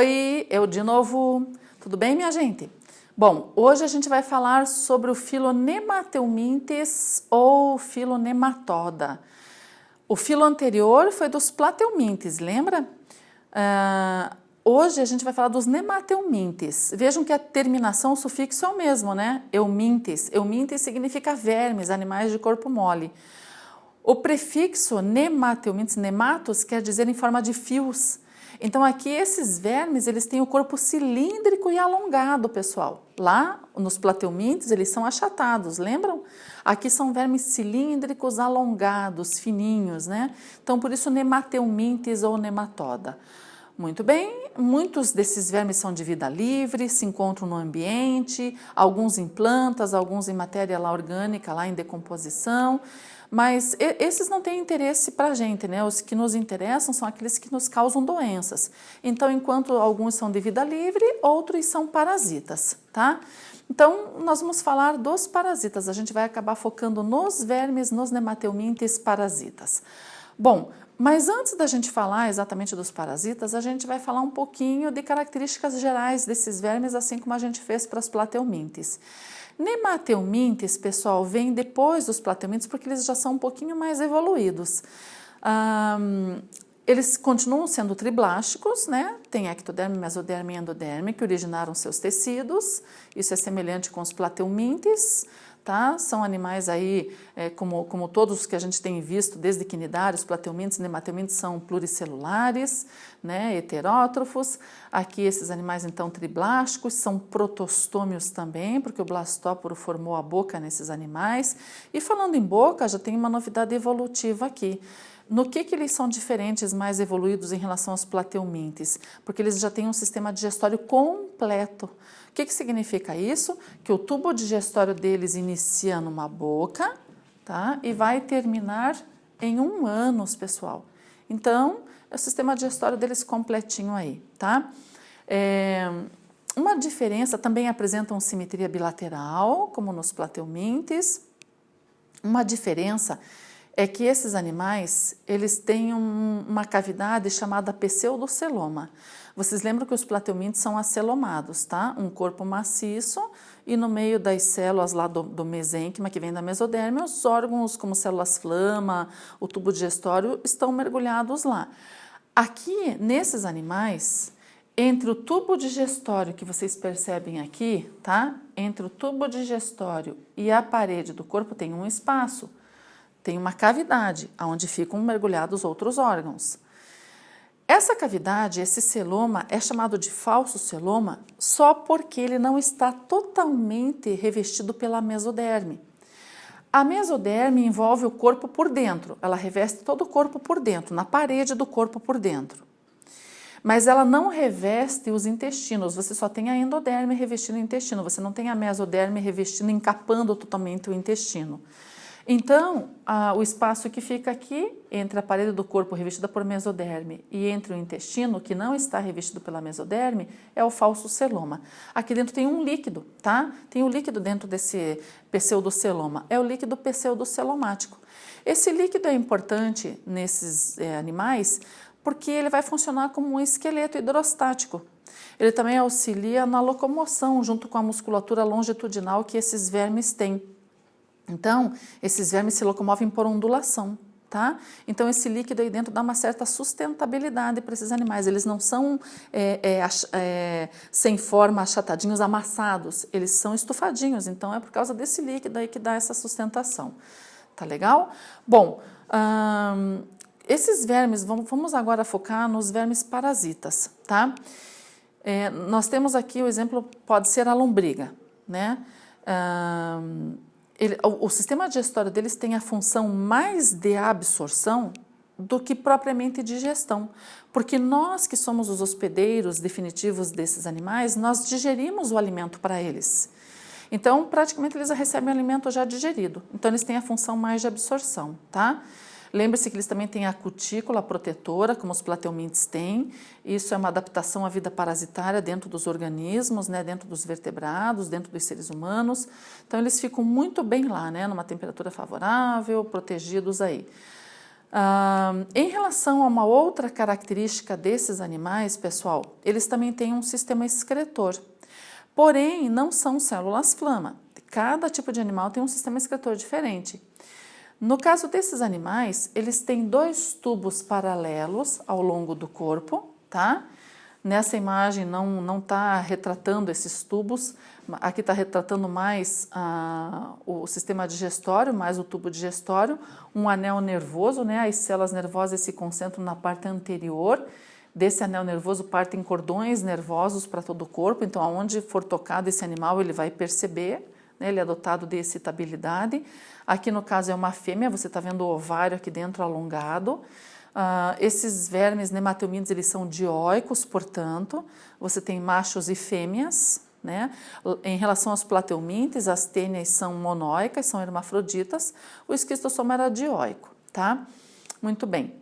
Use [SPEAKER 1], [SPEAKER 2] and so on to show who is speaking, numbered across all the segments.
[SPEAKER 1] Oi, eu de novo. Tudo bem, minha gente? Bom, hoje a gente vai falar sobre o filo Nemateumintes ou filo nematoda. O filo anterior foi dos Plateumintes, lembra? Hoje a gente vai falar dos Nemateumintes. Vejam que a terminação, o sufixo é o mesmo, né? Eumintes. Eumintes significa vermes, animais de corpo mole. O prefixo Nemateumintes, nematos, quer dizer em forma de fios. Então aqui esses vermes, eles têm o corpo cilíndrico e alongado, pessoal. Lá nos Plateumintes eles são achatados, lembram? Aqui são vermes cilíndricos, alongados, fininhos, né? Então por isso Nemateumintes ou nematoda. Muito bem, muitos desses vermes são de vida livre, se encontram no ambiente, alguns em plantas, alguns em matéria lá orgânica, lá em decomposição. Mas esses não têm interesse para a gente, né? Os que nos interessam são aqueles que nos causam doenças. Então, enquanto alguns são de vida livre, outros são parasitas, tá? Então, nós vamos falar dos parasitas. A gente vai acabar focando nos vermes, nos Nemateumintes parasitas. Bom, mas antes da gente falar exatamente dos parasitas, a gente vai falar um pouquinho de características gerais desses vermes, assim como a gente fez para as Plateumintes. Nemateumintes, pessoal, vem depois dos Plateumintes porque eles já são um pouquinho mais evoluídos. Eles continuam sendo triblásticos, né? Tem ectoderme, mesoderme e endoderme que originaram seus tecidos. Isso é semelhante com os Plateumintes, tá? São animais aí, como todos que a gente tem visto desde quinidários, Plateumintes e Nemateumintes são pluricelulares, né? Heterótrofos. Aqui esses animais então triblásticos, são protostômios também, porque o blastóporo formou a boca nesses animais. E falando em boca, já tem uma novidade evolutiva aqui. No que eles são diferentes, mais evoluídos em relação aos Plateumintes? Porque eles já têm um sistema digestório completo. O que significa isso? Que o tubo digestório deles inicia numa boca, tá? E vai terminar em 1 ânus, pessoal. Então, é o sistema digestório deles completinho aí, tá? Uma diferença, também apresentam simetria bilateral, como nos Plateumintes. Uma diferença é que esses animais, eles têm uma cavidade chamada pseudoceloma. Vocês lembram que os Plateumintes são acelomados, tá? Um corpo maciço e no meio das células lá do mesênquima, que vem da mesoderme, os órgãos como células flama, o tubo digestório estão mergulhados lá. Aqui, nesses animais, entre o tubo digestório que vocês percebem aqui, tá? Entre o tubo digestório e a parede do corpo tem um espaço. Tem uma cavidade, onde ficam mergulhados outros órgãos. Essa cavidade, esse celoma, é chamado de falso celoma só porque ele não está totalmente revestido pela mesoderme. A mesoderme envolve o corpo por dentro, ela reveste todo o corpo por dentro, na parede do corpo por dentro. Mas ela não reveste os intestinos, você só tem a endoderme revestindo o intestino, você não tem a mesoderme revestindo, encapando totalmente o intestino. Então, o espaço que fica aqui, entre a parede do corpo revestida por mesoderme e entre o intestino, que não está revestido pela mesoderme, é o falso celoma. Aqui dentro tem um líquido, tá? Tem um líquido dentro desse pseudoceloma, é o líquido pseudocelomático. Esse líquido é importante nesses animais porque ele vai funcionar como um esqueleto hidrostático. Ele também auxilia na locomoção junto com a musculatura longitudinal que esses vermes têm. Então, esses vermes se locomovem por ondulação, tá? Então, esse líquido aí dentro dá uma certa sustentabilidade para esses animais. Eles não são sem forma, achatadinhos, amassados. Eles são estufadinhos. Então, é por causa desse líquido aí que dá essa sustentação. Tá legal? Bom, esses vermes, vamos agora focar nos vermes parasitas, tá? Nós temos aqui o exemplo, pode ser a lombriga, né? O sistema digestório deles tem a função mais de absorção do que propriamente digestão, porque nós que somos os hospedeiros definitivos desses animais, nós digerimos o alimento para eles. Então, praticamente eles recebem o alimento já digerido, então eles têm a função mais de absorção, tá? Lembre-se que eles também têm a cutícula protetora, como os Plateumintes têm. Isso é uma adaptação à vida parasitária dentro dos organismos, né, dentro dos vertebrados, dentro dos seres humanos. Então, eles ficam muito bem lá, né, numa temperatura favorável, protegidos aí. Em relação a uma outra característica desses animais, pessoal, eles também têm um sistema excretor, porém não são células flama. Cada tipo de animal tem um sistema excretor diferente. No caso desses animais, eles têm 2 tubos paralelos ao longo do corpo, tá? Nessa imagem não está retratando esses tubos, aqui está retratando mais o sistema digestório, mais o tubo digestório, um anel nervoso, né? As células nervosas se concentram na parte anterior, desse anel nervoso partem cordões nervosos para todo o corpo, então aonde for tocado esse animal ele vai perceber, né? Ele é dotado de excitabilidade. Aqui no caso é uma fêmea, você está vendo o ovário aqui dentro alongado. Esses vermes nematelmintes, eles são dioicos, portanto, você tem machos e fêmeas, né? Em relação aos plateumintes, as tênias são monóicas, são hermafroditas, o esquistossoma era dioico, tá? Muito bem.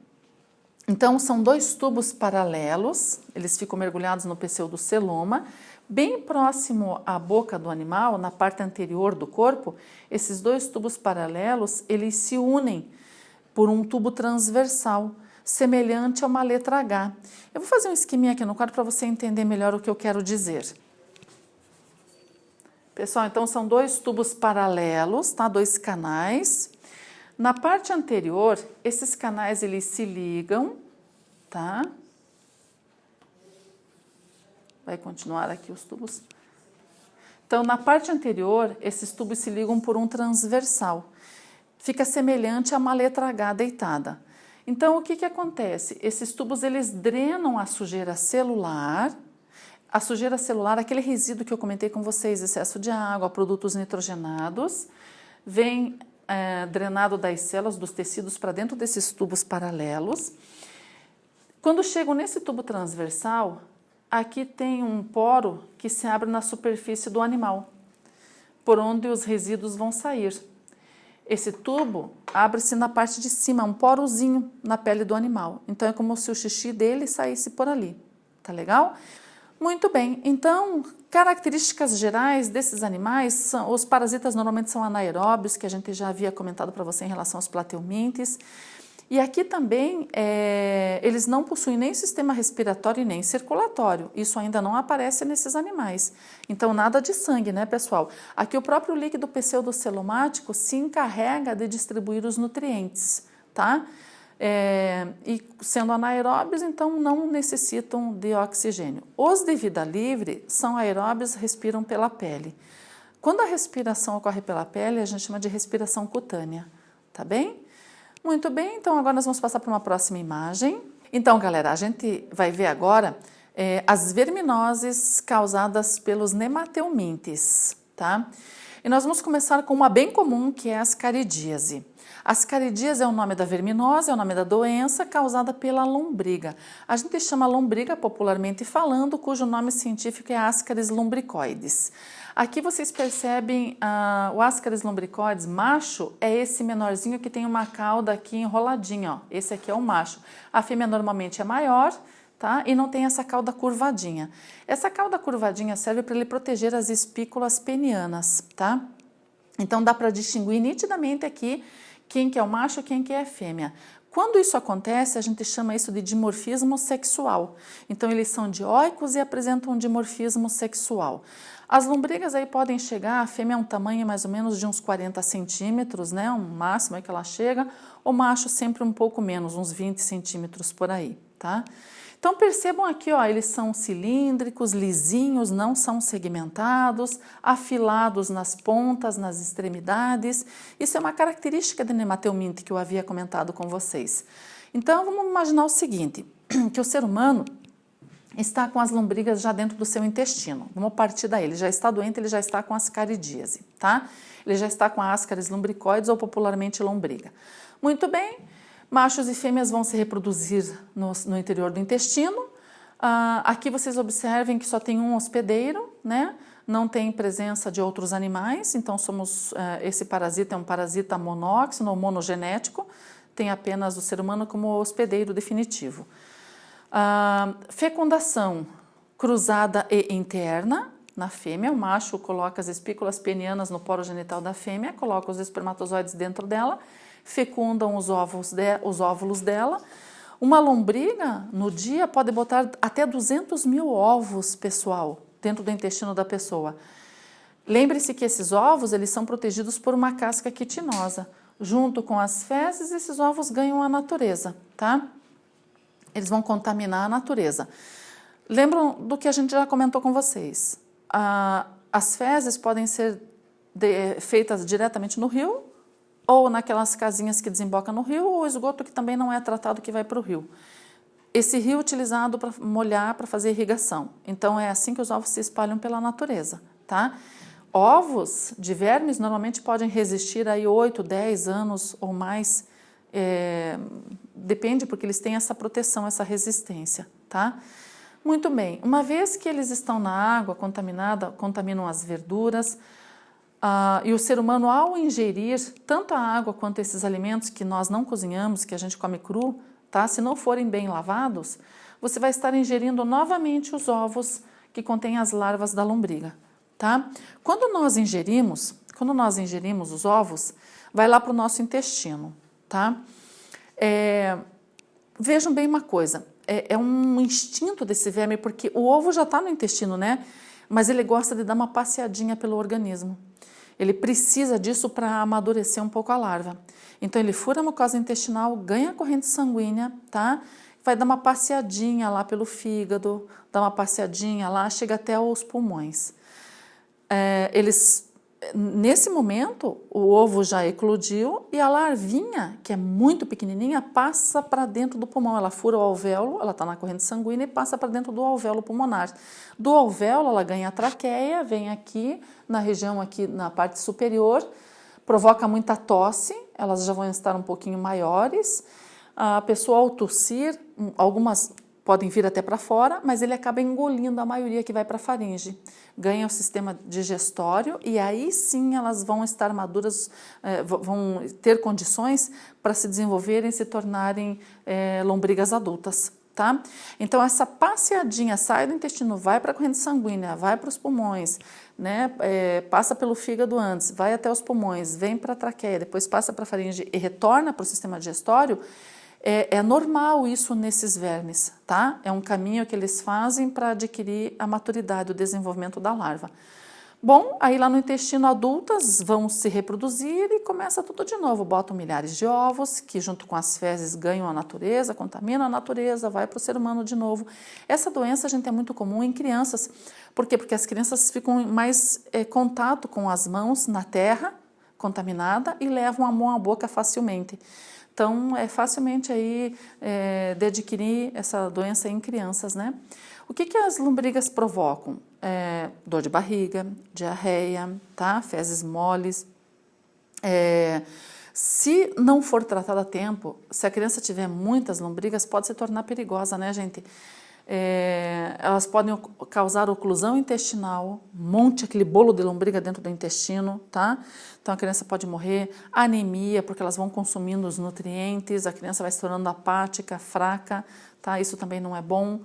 [SPEAKER 1] Então, são 2 tubos paralelos, eles ficam mergulhados no pseudoceloma, bem próximo à boca do animal, na parte anterior do corpo, esses 2 tubos paralelos, eles se unem por um tubo transversal, semelhante a uma letra H. Eu vou fazer um esqueminha aqui no quadro para você entender melhor o que eu quero dizer. Pessoal, então são 2 tubos paralelos, tá? 2 canais. Na parte anterior, esses canais eles se ligam, tá? Vai continuar aqui os tubos. Então, na parte anterior, esses tubos se ligam por um transversal. Fica semelhante a uma letra H deitada. Então, o que acontece? Esses tubos, eles drenam a sujeira celular. A sujeira celular, aquele resíduo que eu comentei com vocês, excesso de água, produtos nitrogenados, vem drenado das células, dos tecidos para dentro desses tubos paralelos. Quando chegam nesse tubo transversal, aqui tem um poro que se abre na superfície do animal, por onde os resíduos vão sair. Esse tubo abre-se na parte de cima, um porozinho na pele do animal. Então, é como se o xixi dele saísse por ali. Tá legal? Muito bem. Então, características gerais desses animais, os parasitas normalmente são anaeróbios, que a gente já havia comentado para você em relação aos plateumintes. E aqui também, eles não possuem nem sistema respiratório e nem circulatório. Isso ainda não aparece nesses animais. Então, nada de sangue, né, pessoal? Aqui o próprio líquido pseudocelomático se encarrega de distribuir os nutrientes, tá? E sendo anaeróbios, então não necessitam de oxigênio. Os de vida livre são aeróbios, respiram pela pele. Quando a respiração ocorre pela pele, a gente chama de respiração cutânea, tá bem? Muito bem, então agora nós vamos passar para uma próxima imagem. Então, galera, a gente vai ver agora as verminoses causadas pelos nematelmintes, tá? E nós vamos começar com uma bem comum, que é a ascaridíase. Ascaridíase é o nome da verminose, é o nome da doença causada pela lombriga. A gente chama lombriga, popularmente falando, cujo nome científico é Ascaris lumbricoides. Aqui vocês percebem o Ascaris lumbricoides macho é esse menorzinho que tem uma cauda aqui enroladinha, ó. Esse aqui é o macho. A fêmea normalmente é maior, tá? E não tem essa cauda curvadinha. Essa cauda curvadinha serve para ele proteger as espículas penianas, tá? Então dá para distinguir nitidamente aqui quem que é o macho e quem que é a fêmea. Quando isso acontece, a gente chama isso de dimorfismo sexual. Então, eles são dioicos e apresentam um dimorfismo sexual. As lombrigas aí podem chegar, a fêmea é um tamanho mais ou menos de uns 40 centímetros, né? Um máximo é que ela chega, o macho sempre um pouco menos, uns 20 centímetros por aí, tá? Então, percebam aqui, ó, eles são cilíndricos, lisinhos, não são segmentados, afilados nas pontas, nas extremidades. Isso é uma característica do nematelminte que eu havia comentado com vocês. Então, vamos imaginar o seguinte, que o ser humano está com as lombrigas já dentro do seu intestino. Vamos partir daí, ele já está doente, ele já está com ascaridíase, tá? Ele já está com a Ascaris lumbricoides ou popularmente lombriga. Muito bem. Machos e fêmeas vão se reproduzir no interior do intestino. Aqui vocês observem que só tem um hospedeiro, né? Não tem presença de outros animais, então esse parasita é um parasita monóxido ou monogenético, tem apenas o ser humano como hospedeiro definitivo. Fecundação cruzada e interna na fêmea, o macho coloca as espículas penianas no poro genital da fêmea, coloca os espermatozoides dentro dela. fecundam os óvulos dela. Uma lombriga, no dia, pode botar até 200 mil ovos, pessoal, dentro do intestino da pessoa. Lembre-se que esses ovos, eles são protegidos por uma casca quitinosa. Junto com as fezes, esses ovos ganham a natureza, tá? Eles vão contaminar a natureza. Lembram do que a gente já comentou com vocês? As fezes podem ser feitas diretamente no rio, ou naquelas casinhas que desembocam no rio, ou esgoto que também não é tratado que vai para o rio. Esse rio é utilizado para molhar, para fazer irrigação. Então, é assim que os ovos se espalham pela natureza, tá? Ovos de vermes normalmente podem resistir aí 8, 10 anos ou mais, depende, porque eles têm essa proteção, essa resistência, tá? Muito bem, uma vez que eles estão na água contaminada, contaminam as verduras, e o ser humano, ao ingerir tanto a água quanto esses alimentos que nós não cozinhamos, que a gente come cru, tá? Se não forem bem lavados, você vai estar ingerindo novamente os ovos que contêm as larvas da lombriga, tá? Quando nós ingerimos os ovos, vai lá para o nosso intestino, tá? Vejam bem uma coisa, é um instinto desse verme, porque o ovo já está no intestino, né? Mas ele gosta de dar uma passeadinha pelo organismo. Ele precisa disso para amadurecer um pouco a larva. Então, ele fura a mucosa intestinal, ganha a corrente sanguínea, tá? Vai dar uma passeadinha lá pelo fígado, dá uma passeadinha lá, chega até os pulmões. Nesse momento, o ovo já eclodiu e a larvinha, que é muito pequenininha, passa para dentro do pulmão. Ela fura o alvéolo, ela está na corrente sanguínea e passa para dentro do alvéolo pulmonar. Do alvéolo, ela ganha a traqueia, vem aqui na região, aqui na parte superior, provoca muita tosse, elas já vão estar um pouquinho maiores. A pessoa, ao tossir, algumas podem vir até para fora, mas ele acaba engolindo a maioria que vai para a faringe. Ganha o sistema digestório e aí sim elas vão estar maduras, vão ter condições para se desenvolverem e se tornarem lombrigas adultas, tá? Então, essa passeadinha sai do intestino, vai para a corrente sanguínea, vai para os pulmões, né? Passa pelo fígado antes, vai até os pulmões, vem para a traqueia, depois passa para a faringe e retorna para o sistema digestório. É normal isso nesses vermes, tá? É um caminho que eles fazem para adquirir a maturidade, o desenvolvimento da larva. Bom, aí lá no intestino adultas vão se reproduzir e começa tudo de novo. Botam milhares de ovos que junto com as fezes ganham a natureza, contaminam a natureza, vai para o ser humano de novo. Essa doença, gente, é muito comum em crianças. Por quê? Porque as crianças ficam mais contato com as mãos na terra contaminada e levam a mão à boca facilmente. Então, é facilmente aí de adquirir essa doença em crianças, né? O que as lombrigas provocam? Dor de barriga, diarreia, tá? Fezes moles. Se não for tratada a tempo, se a criança tiver muitas lombrigas, pode se tornar perigosa, né, gente? Elas podem causar oclusão intestinal, aquele bolo de lombriga dentro do intestino, tá? Então a criança pode morrer, anemia, porque elas vão consumindo os nutrientes, a criança vai se tornando apática, fraca, tá? Isso também não é bom.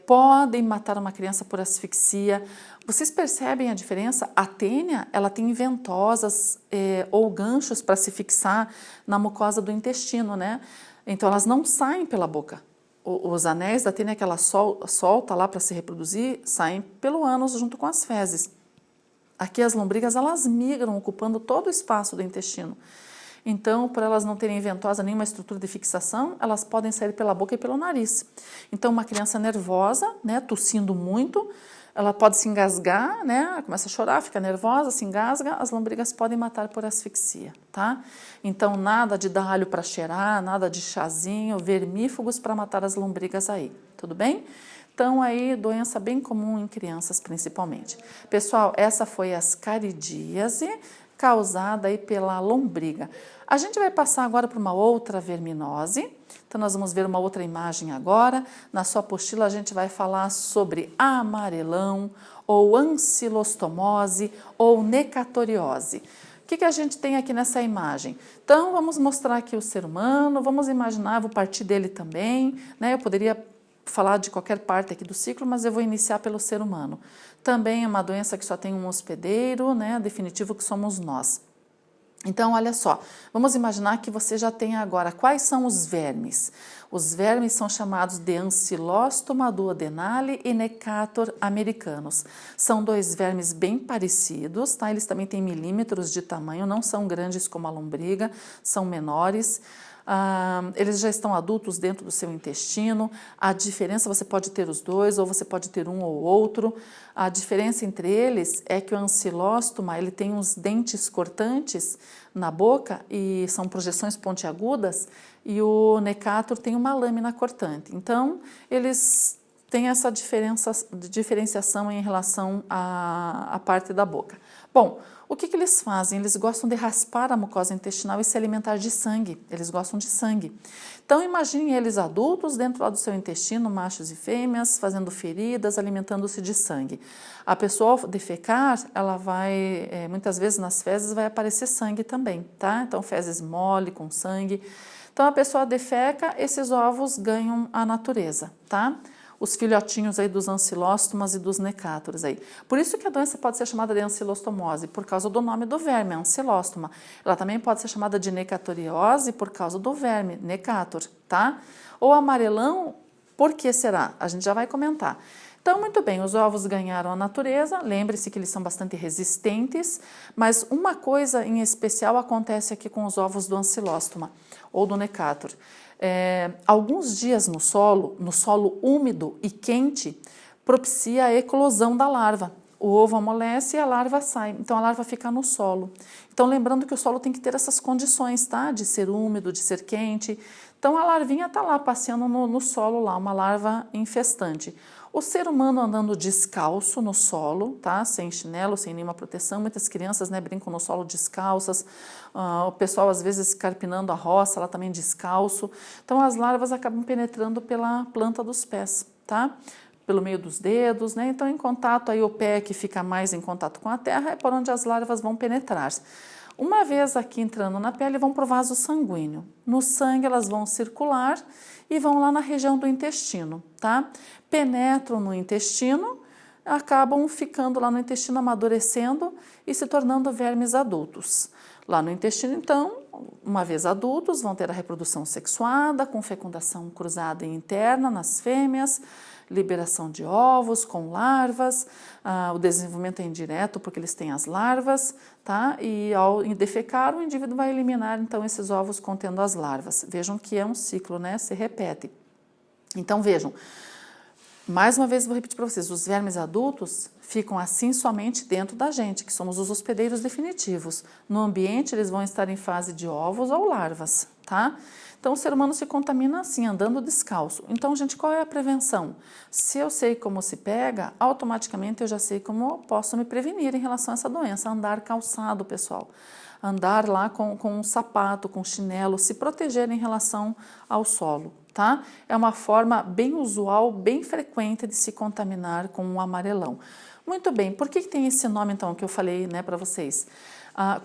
[SPEAKER 1] Podem matar uma criança por asfixia. Vocês percebem a diferença? A tênia, ela tem ventosas ou ganchos para se fixar na mucosa do intestino, né? Então elas não saem pela boca. Os anéis da tênia que ela solta lá para se reproduzir saem pelo ânus junto com as fezes. Aqui as lombrigas, elas migram ocupando todo o espaço do intestino. Então, por elas não terem ventosa nenhuma estrutura de fixação, elas podem sair pela boca e pelo nariz. Então, uma criança nervosa, né, tossindo muito, ela pode se engasgar, né, começa a chorar, fica nervosa, se engasga, as lombrigas podem matar por asfixia, tá? Então, nada de dar alho para cheirar, nada de chazinho, vermífugos para matar as lombrigas aí, tudo bem? Então, aí, doença bem comum em crianças, principalmente. Pessoal, essa foi a ascaridíase, causada aí pela lombriga. A gente vai passar agora para uma outra verminose. Então, nós vamos ver uma outra imagem agora. Na sua apostila, a gente vai falar sobre amarelão, ou ancilostomose, ou necatoriose. O que a gente tem aqui nessa imagem? Então, vamos mostrar aqui o ser humano, vamos imaginar, vou partir dele também, né? Eu poderia falar de qualquer parte aqui do ciclo, mas eu vou iniciar pelo ser humano. Também é uma doença que só tem um hospedeiro, né? Definitivo que somos nós. Então, olha só, vamos imaginar que você já tem agora quais são os vermes. Os vermes são chamados de Ancylostoma duodenale e Necator americanos. São dois vermes bem parecidos, tá? Eles também têm milímetros de tamanho, não são grandes como a lombriga, são menores. Eles já estão adultos dentro do seu intestino. A diferença, você pode ter os dois ou você pode ter um ou outro. A diferença entre eles é que o ancilóstoma, ele tem uns dentes cortantes na boca e são projeções pontiagudas, e o Necator tem uma lâmina cortante. Então, eles têm essa diferenciação em relação à parte da boca. Bom, o que eles fazem? Eles gostam de raspar a mucosa intestinal e se alimentar de sangue. Eles gostam de sangue. Então, imagine eles adultos dentro lá do seu intestino, machos e fêmeas, fazendo feridas, alimentando-se de sangue. A pessoa, ao defecar, ela vai, muitas vezes nas fezes vai aparecer sangue também, tá? Então, fezes mole, com sangue. Então, a pessoa defeca, esses ovos ganham a natureza, tá? Os filhotinhos aí dos ancilóstomas e dos necátoros aí. Por isso que a doença pode ser chamada de ancilostomose, por causa do nome do verme, ancilóstoma. Ela também pode ser chamada de necatoriose por causa do verme, necator, tá? Ou amarelão, por que será? A gente já vai comentar. Então, muito bem, os ovos ganharam a natureza, lembre-se que eles são bastante resistentes, mas uma coisa em especial acontece aqui com os ovos do ancilóstoma ou do necator. Alguns dias no solo úmido e quente, propicia a eclosão da larva. O ovo amolece e a larva sai, então a larva fica no solo. Então, lembrando que o solo tem que ter essas condições, tá? De ser úmido, de ser quente. Então, a larvinha está lá passeando no solo, lá, uma larva infestante. O ser humano andando descalço no solo, tá? Sem chinelo, sem nenhuma proteção. Muitas crianças, né, brincam no solo descalças. O pessoal, às vezes, carpinando a roça, lá também descalço. Então, as larvas acabam penetrando pela planta dos pés, tá? Pelo meio dos dedos, né? Então, em contato, aí o pé que fica mais em contato com a terra é por onde as larvas vão penetrar. Uma vez aqui entrando na pele, vão para o vaso sanguíneo. No sangue, elas vão circular e vão lá na região do intestino, tá? Penetram no intestino, acabam ficando lá no intestino, amadurecendo e se tornando vermes adultos. Lá no intestino, então, uma vez adultos, vão ter a reprodução sexuada, com fecundação cruzada e interna nas fêmeas, liberação de ovos com larvas, o desenvolvimento é indireto porque eles têm as larvas, tá? E ao defecar, o indivíduo vai eliminar então esses ovos contendo as larvas. Vejam que é um ciclo, né? Se repete. Então vejam, mais uma vez vou repetir para vocês, os vermes adultos ficam assim somente dentro da gente, que somos os hospedeiros definitivos. No ambiente eles vão estar em fase de ovos ou larvas, tá? Então, o ser humano se contamina assim, andando descalço. Então, gente, qual é a prevenção? Se eu sei como se pega, automaticamente eu já sei como posso me prevenir em relação a essa doença. Andar calçado, pessoal. Andar lá com um sapato, com chinelo, se proteger em relação ao solo, tá? É uma forma bem usual, bem frequente de se contaminar com um amarelão. Muito bem, por que tem esse nome, então, que eu falei, né, para vocês?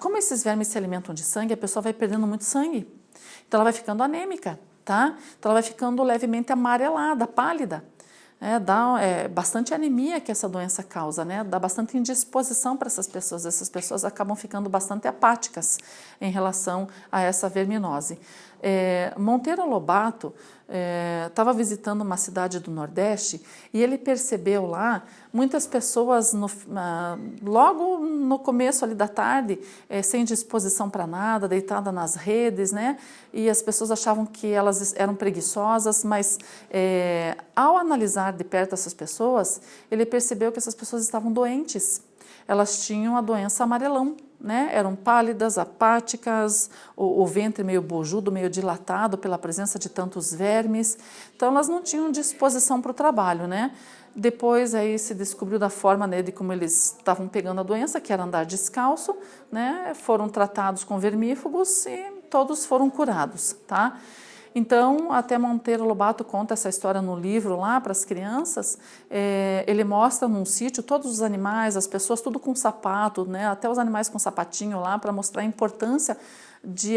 [SPEAKER 1] Como esses vermes se alimentam de sangue, a pessoa vai perdendo muito sangue. Então, ela vai ficando anêmica, tá? Então, ela vai ficando levemente amarelada, pálida. Dá bastante anemia que essa doença causa, né? Dá bastante indisposição para essas pessoas acabam ficando bastante apáticas em relação a essa verminose. Monteiro Lobato estava visitando uma cidade do Nordeste e ele percebeu lá muitas pessoas logo no começo ali da tarde, sem disposição para nada, deitada nas redes, né? E as pessoas achavam que elas eram preguiçosas, mas ao analisar de perto essas pessoas, ele percebeu que essas pessoas estavam doentes. Elas tinham a doença amarelão, né? Eram pálidas, apáticas, o ventre meio bojudo, meio dilatado pela presença de tantos vermes. Então, elas não tinham disposição para o trabalho, né? Depois aí se descobriu da forma, né, de como eles estavam pegando a doença, que era andar descalço, né? Foram tratados com vermífugos e todos foram curados, tá? Então, até Monteiro Lobato conta essa história no livro lá para as crianças. Ele mostra num sítio todos os animais, as pessoas, tudo com sapato, né? Até os animais com sapatinho lá, para mostrar a importância de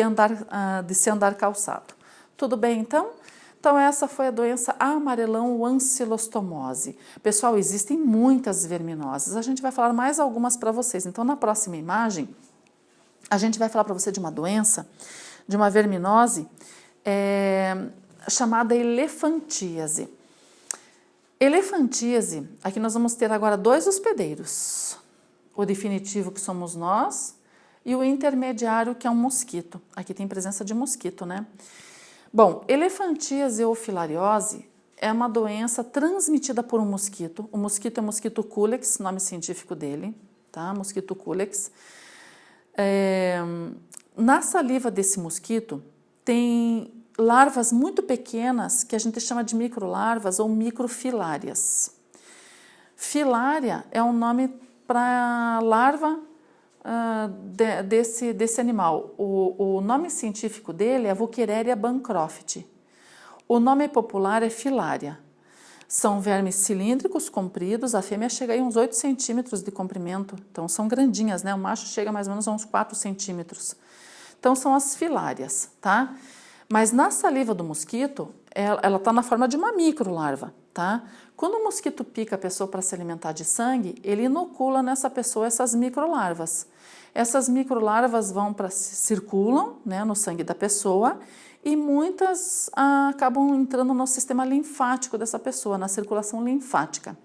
[SPEAKER 1] se andar calçado. Tudo bem, então? Então, essa foi a doença amarelão ou ancilostomose. Pessoal, existem muitas verminoses. A gente vai falar mais algumas para vocês. Então, na próxima imagem, a gente vai falar para você de uma doença, de uma verminose, chamada elefantíase. Elefantíase, aqui nós vamos ter agora 2 hospedeiros, o definitivo, que somos nós, e o intermediário, que é um mosquito. Aqui tem presença de mosquito, né? Bom, elefantíase ou filariose é uma doença transmitida por um mosquito. O mosquito é mosquito culex, nome científico dele, tá? Mosquito culex. Na saliva desse mosquito tem larvas muito pequenas que a gente chama de microlarvas ou microfilárias. Filária é um nome para larva desse animal. O nome científico dele é Wuchereria bancroft. O nome popular é filária. São vermes cilíndricos, compridos, a fêmea chega a uns 8 centímetros de comprimento, então são grandinhas, né? O macho chega mais ou menos a uns 4 centímetros. Então são as filárias, tá? Mas na saliva do mosquito, ela está na forma de uma microlarva, tá? Quando o mosquito pica a pessoa para se alimentar de sangue, ele inocula nessa pessoa essas microlarvas. Essas microlarvas circulam, né, no sangue da pessoa, e muitas acabam entrando no sistema linfático dessa pessoa, na circulação linfática.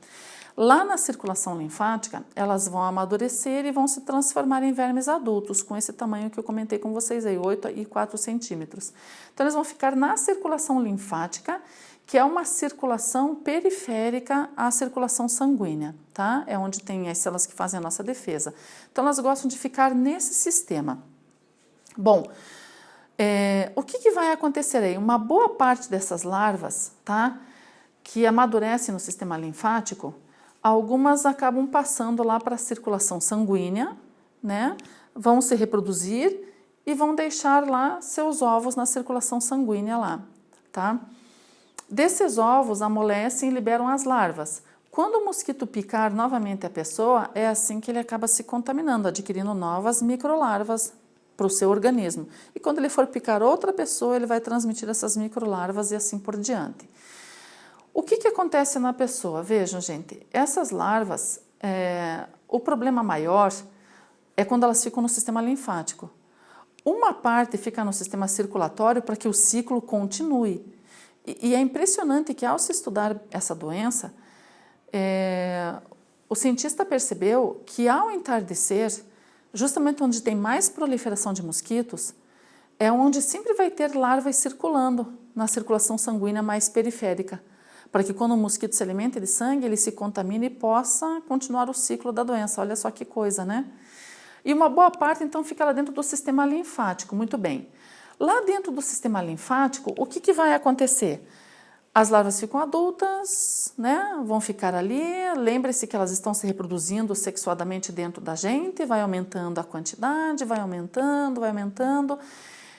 [SPEAKER 1] Lá na circulação linfática, elas vão amadurecer e vão se transformar em vermes adultos, com esse tamanho que eu comentei com vocês aí, 8 e 4 centímetros. Então, eles vão ficar na circulação linfática, que é uma circulação periférica à circulação sanguínea, tá? É onde tem as células que fazem a nossa defesa. Então, elas gostam de ficar nesse sistema. Bom, o que vai acontecer aí? Uma boa parte dessas larvas, tá, que amadurecem no sistema linfático, algumas acabam passando lá para a circulação sanguínea, né, vão se reproduzir e vão deixar lá seus ovos na circulação sanguínea lá, tá? Desses ovos amolecem e liberam as larvas. Quando o mosquito picar novamente a pessoa, é assim que ele acaba se contaminando, adquirindo novas microlarvas para o seu organismo. E quando ele for picar outra pessoa, ele vai transmitir essas microlarvas e assim por diante. O que acontece na pessoa? Vejam, gente, essas larvas, o problema maior é quando elas ficam no sistema linfático. Uma parte fica no sistema circulatório para que o ciclo continue. E é impressionante que, ao se estudar essa doença, o cientista percebeu que, ao entardecer, justamente onde tem mais proliferação de mosquitos, é onde sempre vai ter larvas circulando na circulação sanguínea mais periférica, para que quando o mosquito se alimenta de sangue, ele se contamine e possa continuar o ciclo da doença. Olha só que coisa, né? E uma boa parte, então, fica lá dentro do sistema linfático. Muito bem. Lá dentro do sistema linfático, o que vai acontecer? As larvas ficam adultas, né? Vão ficar ali. Lembre-se que elas estão se reproduzindo sexuadamente dentro da gente, vai aumentando a quantidade, vai aumentando, vai aumentando.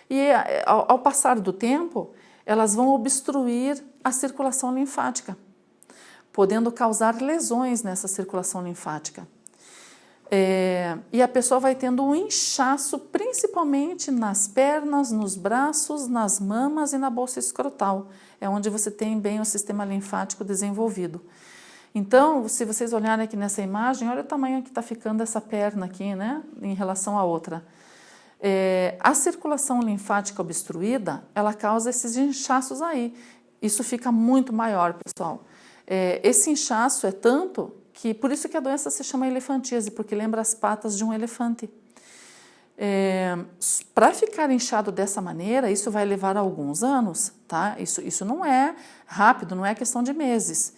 [SPEAKER 1] E ao passar do tempo, elas vão obstruir a circulação linfática, podendo causar lesões nessa circulação linfática. E a pessoa vai tendo um inchaço, principalmente nas pernas, nos braços, nas mamas e na bolsa escrotal. É onde você tem bem o sistema linfático desenvolvido. Então, se vocês olharem aqui nessa imagem, olha o tamanho que está ficando essa perna aqui, né, em relação à outra. A circulação linfática obstruída, ela causa esses inchaços aí. Isso fica muito maior, pessoal. Esse inchaço é tanto que, por isso que a doença se chama elefantíase, porque lembra as patas de um elefante. Para ficar inchado dessa maneira, isso vai levar alguns anos, tá? Isso não é rápido, não é questão de meses.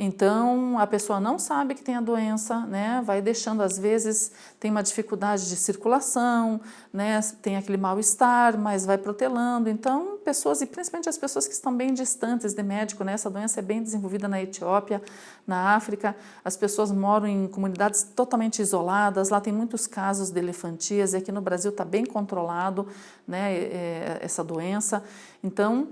[SPEAKER 1] Então, a pessoa não sabe que tem a doença, né? Vai deixando, às vezes, tem uma dificuldade de circulação, né? Tem aquele mal-estar, mas vai protelando. Então, pessoas, e principalmente as pessoas que estão bem distantes de médico, né? Essa doença é bem desenvolvida na Etiópia, na África. As pessoas moram em comunidades totalmente isoladas, lá tem muitos casos de elefantíase, aqui no Brasil está bem controlado, né? Essa doença. Então,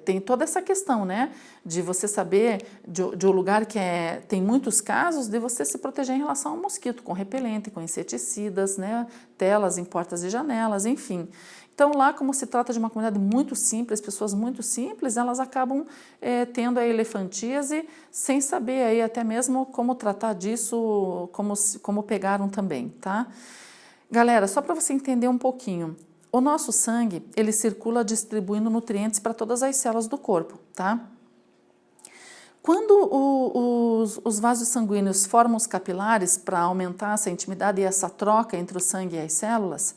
[SPEAKER 1] tem toda essa questão, né, de você saber de um lugar que tem muitos casos, de você se proteger em relação ao mosquito, com repelente, com inseticidas, né, telas em portas e janelas, enfim. Então lá, como se trata de uma comunidade muito simples, pessoas muito simples, elas acabam tendo a elefantíase sem saber aí até mesmo como tratar disso, como pegaram também, tá? Galera, só para você entender um pouquinho, o nosso sangue, ele circula distribuindo nutrientes para todas as células do corpo, tá? Quando os vasos sanguíneos formam os capilares para aumentar essa intimidade e essa troca entre o sangue e as células,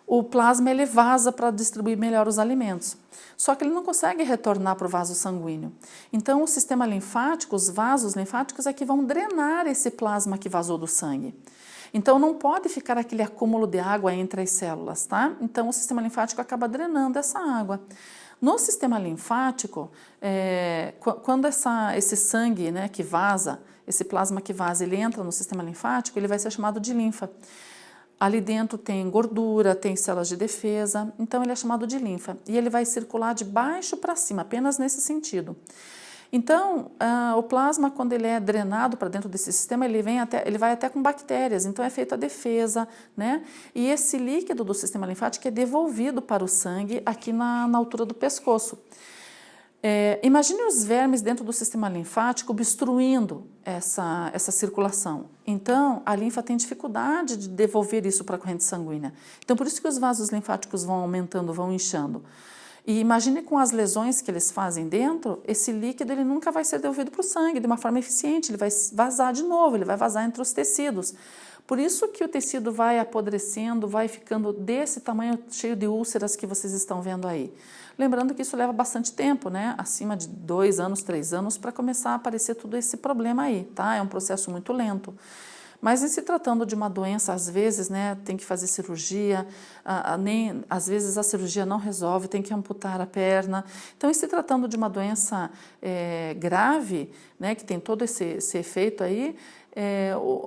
[SPEAKER 1] o plasma ele vaza para distribuir melhor os alimentos. Só que ele não consegue retornar para o vaso sanguíneo. Então, o sistema linfático, os vasos linfáticos é que vão drenar esse plasma que vazou do sangue. Então, não pode ficar aquele acúmulo de água entre as células, tá? Então, o sistema linfático acaba drenando essa água. No sistema linfático, quando esse sangue, né, que vaza, esse plasma que vaza, ele entra no sistema linfático, ele vai ser chamado de linfa. Ali dentro tem gordura, tem células de defesa, então ele é chamado de linfa. E ele vai circular de baixo para cima, apenas nesse sentido. Então, o plasma, quando ele é drenado para dentro desse sistema, ele vai até com bactérias, então é feita a defesa, né? E esse líquido do sistema linfático é devolvido para o sangue aqui na altura do pescoço. Imagine os vermes dentro do sistema linfático obstruindo essa circulação. Então, a linfa tem dificuldade de devolver isso para a corrente sanguínea. Então, por isso que os vasos linfáticos vão aumentando, vão inchando. E imagine com as lesões que eles fazem dentro, esse líquido ele nunca vai ser devolvido para o sangue de uma forma eficiente, ele vai vazar de novo, ele vai vazar entre os tecidos. Por isso que o tecido vai apodrecendo, vai ficando desse tamanho, cheio de úlceras que vocês estão vendo aí. Lembrando que isso leva bastante tempo, né? Acima de 2 anos, 3 anos, para começar a aparecer todo esse problema aí, tá? É um processo muito lento. Mas em se tratando de uma doença, às vezes, né, tem que fazer cirurgia, às vezes a cirurgia não resolve, tem que amputar a perna. Então, em se tratando de uma doença grave, né, que tem todo esse efeito aí,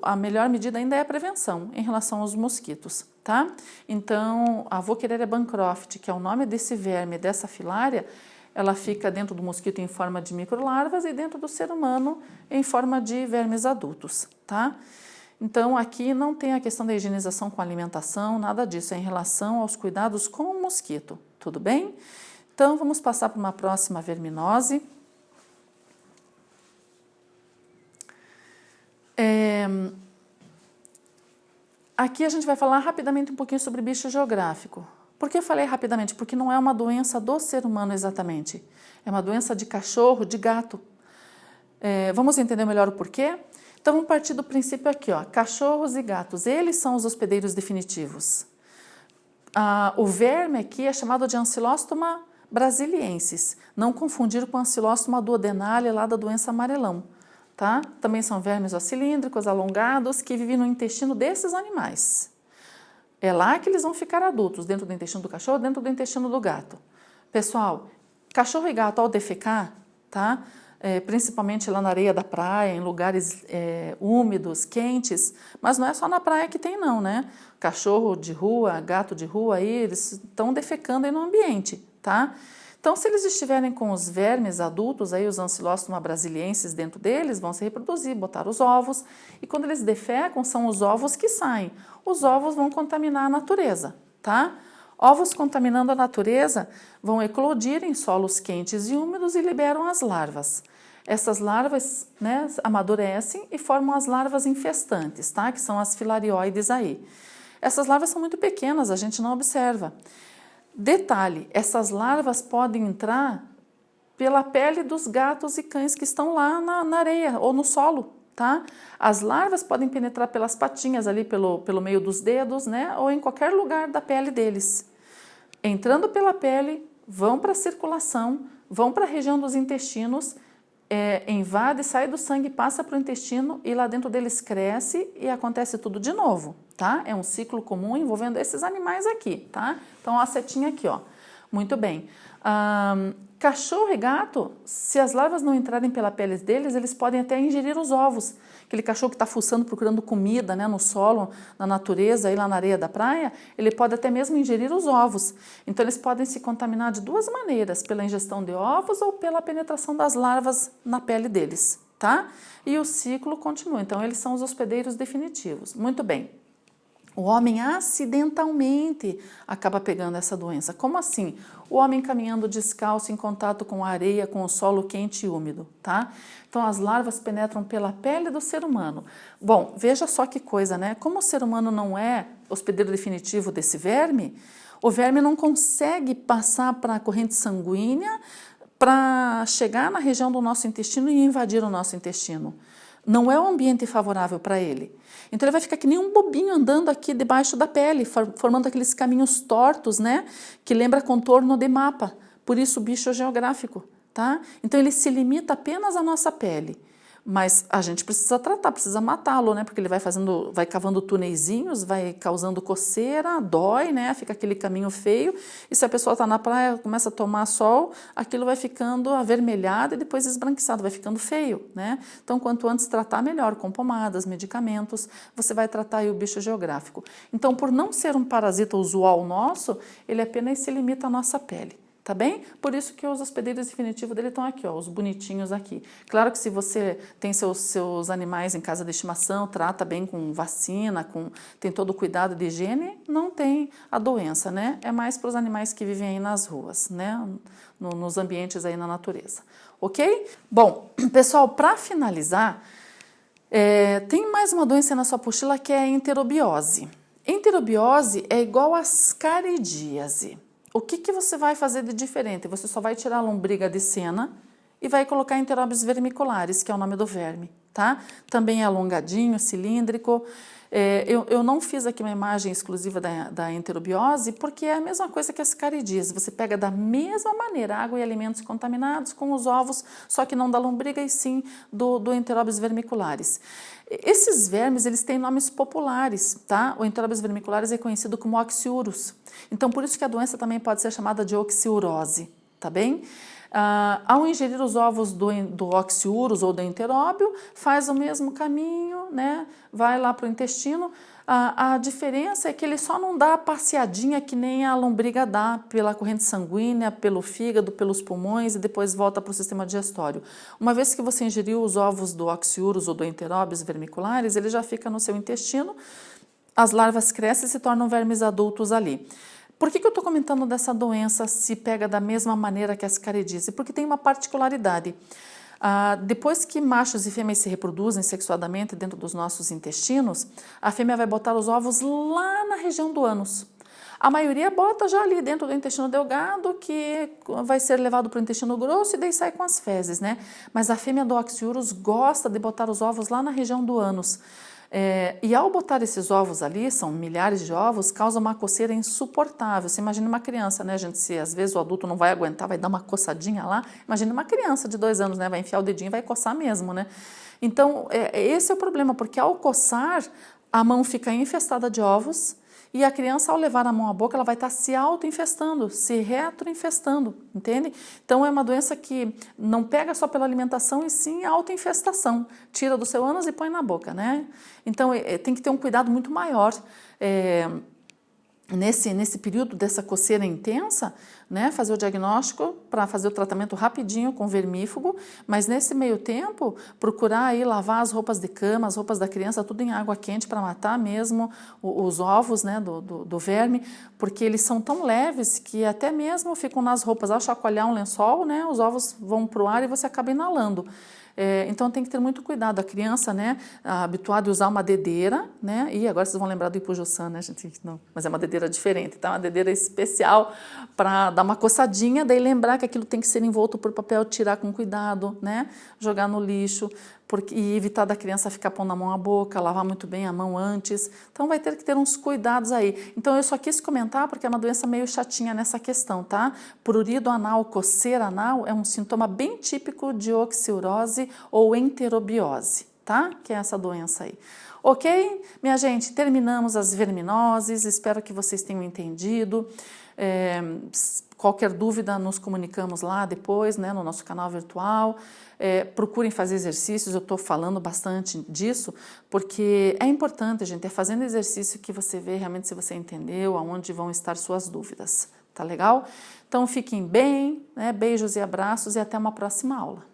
[SPEAKER 1] a melhor medida ainda é a prevenção em relação aos mosquitos, tá? Então, a Vokereria bancroft, que é o nome desse verme, dessa filária, ela fica dentro do mosquito em forma de microlarvas e dentro do ser humano em forma de vermes adultos, tá? Então, aqui não tem a questão da higienização com alimentação, nada disso, é em relação aos cuidados com o mosquito, tudo bem? Então, vamos passar para uma próxima verminose. Aqui a gente vai falar rapidamente um pouquinho sobre bicho geográfico. Por que eu falei rapidamente? Porque não é uma doença do ser humano exatamente, é uma doença de cachorro, de gato. Vamos entender melhor o porquê? Então, vamos partir do princípio aqui, ó, cachorros e gatos, eles são os hospedeiros definitivos. O verme aqui é chamado de Ancylostoma brasiliensis, não confundir com Ancylostoma duodenale lá da doença amarelão, tá? Também são vermes ocilíndricos, alongados, que vivem no intestino desses animais. É lá que eles vão ficar adultos, dentro do intestino do cachorro, dentro do intestino do gato. Pessoal, cachorro e gato ao defecar, tá? Principalmente lá na areia da praia, em lugares úmidos, quentes, mas não é só na praia que tem não, né? Cachorro de rua, gato de rua, aí eles estão defecando aí no ambiente, tá? Então, se eles estiverem com os vermes adultos, aí os Ancylostoma brasiliensis dentro deles, vão se reproduzir, botar os ovos, e quando eles defecam, são os ovos que saem. Os ovos vão contaminar a natureza, tá? Ovos contaminando a natureza vão eclodir em solos quentes e úmidos e liberam as larvas. Essas larvas, né, amadurecem e formam as larvas infestantes, tá? Que são as filarioides aí. Essas larvas são muito pequenas, a gente não observa. Detalhe, essas larvas podem entrar pela pele dos gatos e cães que estão lá na areia ou no solo, tá? As larvas podem penetrar pelas patinhas ali, pelo meio dos dedos, né? Ou em qualquer lugar da pele deles. Entrando pela pele, vão para a circulação, vão para a região dos intestinos, invade, sai do sangue, passa para o intestino e lá dentro deles cresce e acontece tudo de novo, tá? É um ciclo comum envolvendo esses animais aqui, tá? Então, a setinha aqui, ó. Muito bem. Cachorro e gato, se as larvas não entrarem pela pele deles, eles podem até ingerir os ovos. Aquele cachorro que está fuçando, procurando comida, né, no solo, na natureza, aí lá na areia da praia, ele pode até mesmo ingerir os ovos. Então, eles podem se contaminar de duas maneiras, pela ingestão de ovos ou pela penetração das larvas na pele deles, tá? E o ciclo continua. Então, eles são os hospedeiros definitivos. Muito bem. O homem acidentalmente acaba pegando essa doença. Como assim? O homem caminhando descalço em contato com a areia, com o solo quente e úmido, tá? Então as larvas penetram pela pele do ser humano. Bom, veja só que coisa, né? Como o ser humano não é hospedeiro definitivo desse verme, o verme não consegue passar para a corrente sanguínea para chegar na região do nosso intestino e invadir o nosso intestino. Não é um ambiente favorável para ele. Então ele vai ficar que nem um bobinho andando aqui debaixo da pele, formando aqueles caminhos tortos, né? Que lembra contorno de mapa. Por isso o bicho é geográfico, tá? Então ele se limita apenas à nossa pele. Mas a gente precisa tratar, precisa matá-lo, né? Porque ele vai cavando tuneizinhos, vai causando coceira, dói, né? Fica aquele caminho feio. E se a pessoa está na praia, começa a tomar sol, aquilo vai ficando avermelhado e depois esbranquiçado, vai ficando feio, né? Então, quanto antes tratar, melhor, com pomadas, medicamentos, você vai tratar aí o bicho geográfico. Então, por não ser um parasita usual nosso, ele apenas se limita à nossa pele. Tá bem? Por isso que os hospedeiros definitivos dele estão aqui, ó, os bonitinhos aqui. Claro que se você tem seus animais em casa de estimação, trata bem com vacina, tem todo o cuidado de higiene, não tem a doença, né? É mais para os animais que vivem aí nas ruas, né? Nos ambientes aí na natureza. Ok? Bom, pessoal, para finalizar, tem mais uma doença na sua apostila que é a enterobiose. Enterobiose é igual a ascaridíase. O que você vai fazer de diferente? Você só vai tirar a lombriga de cena e vai colocar Enterobis vermiculares, que é o nome do verme, tá? Também é alongadinho, cilíndrico. Eu não fiz aqui uma imagem exclusiva da enterobiose, porque é a mesma coisa que a ascaridíase. Você pega da mesma maneira água e alimentos contaminados com os ovos, só que não da lombriga e sim do Enterobis vermiculares. Esses vermes, eles têm nomes populares, tá? O Enterobis vermiculares é conhecido como oxiurus. Então, por isso que a doença também pode ser chamada de oxiurose, tá bem? Ao ingerir os ovos do oxiurus ou do enteróbio, faz o mesmo caminho, né? Vai lá para o intestino. A diferença é que ele só não dá a passeadinha que nem a lombriga dá pela corrente sanguínea, pelo fígado, pelos pulmões e depois volta para o sistema digestório. Uma vez que você ingeriu os ovos do oxiurus ou do enteróbios vermiculares, ele já fica no seu intestino, as larvas crescem e se tornam vermes adultos ali. Por que eu estou comentando dessa doença se pega da mesma maneira que a ascaridíase? Porque tem uma particularidade. Depois que machos e fêmeas se reproduzem sexuadamente dentro dos nossos intestinos, a fêmea vai botar os ovos lá na região do ânus. A maioria bota já ali dentro do intestino delgado, que vai ser levado para o intestino grosso e daí sai com as fezes, né? Mas a fêmea do oxiurus gosta de botar os ovos lá na região do ânus. E ao botar esses ovos ali, são milhares de ovos, causa uma coceira insuportável. Você imagina uma criança, né, gente? Se às vezes o adulto não vai aguentar, vai dar uma coçadinha lá. Imagina uma criança de 2 anos, né? Vai enfiar o dedinho e vai coçar mesmo, né? Então, esse é o problema, porque ao coçar, a mão fica infestada de ovos. E a criança, ao levar a mão à boca, ela vai estar se auto-infestando, se retroinfestando, entende? Então, é uma doença que não pega só pela alimentação, e sim a auto-infestação. Tira do seu ânus e põe na boca, né? Então, tem que ter um cuidado muito maior. Nesse período dessa coceira intensa, né, fazer o diagnóstico para fazer o tratamento rapidinho com vermífugo, mas nesse meio tempo procurar aí lavar as roupas de cama, as roupas da criança, tudo em água quente para matar mesmo os ovos, né, do verme, porque eles são tão leves que até mesmo ficam nas roupas. Ao chacoalhar um lençol, né, os ovos vão para o ar e você acaba inalando. Então tem que ter muito cuidado. A criança, né, habituada a usar uma dedeira, né, e agora vocês vão lembrar do Ipujussan, né, gente? Não, mas é uma dedeira diferente, tá? Uma dedeira especial para dar uma coçadinha, daí lembrar que aquilo tem que ser envolto por papel, tirar com cuidado, né, jogar no lixo, e evitar da criança ficar pondo a mão à boca, lavar muito bem a mão antes. Então vai ter que ter uns cuidados aí. Então eu só quis comentar porque é uma doença meio chatinha nessa questão, tá? Prurido anal, coceira anal é um sintoma bem típico de oxiurose ou enterobiose. tá? Que é essa doença aí. Ok? Minha gente, terminamos as verminoses, espero que vocês tenham entendido. Qualquer dúvida, nos comunicamos lá depois, né, no nosso canal virtual. Procurem fazer exercícios, eu estou falando bastante disso, porque é importante, gente, é fazendo exercício que você vê realmente se você entendeu, aonde vão estar suas dúvidas, tá legal? Então fiquem bem, né, beijos e abraços e até uma próxima aula.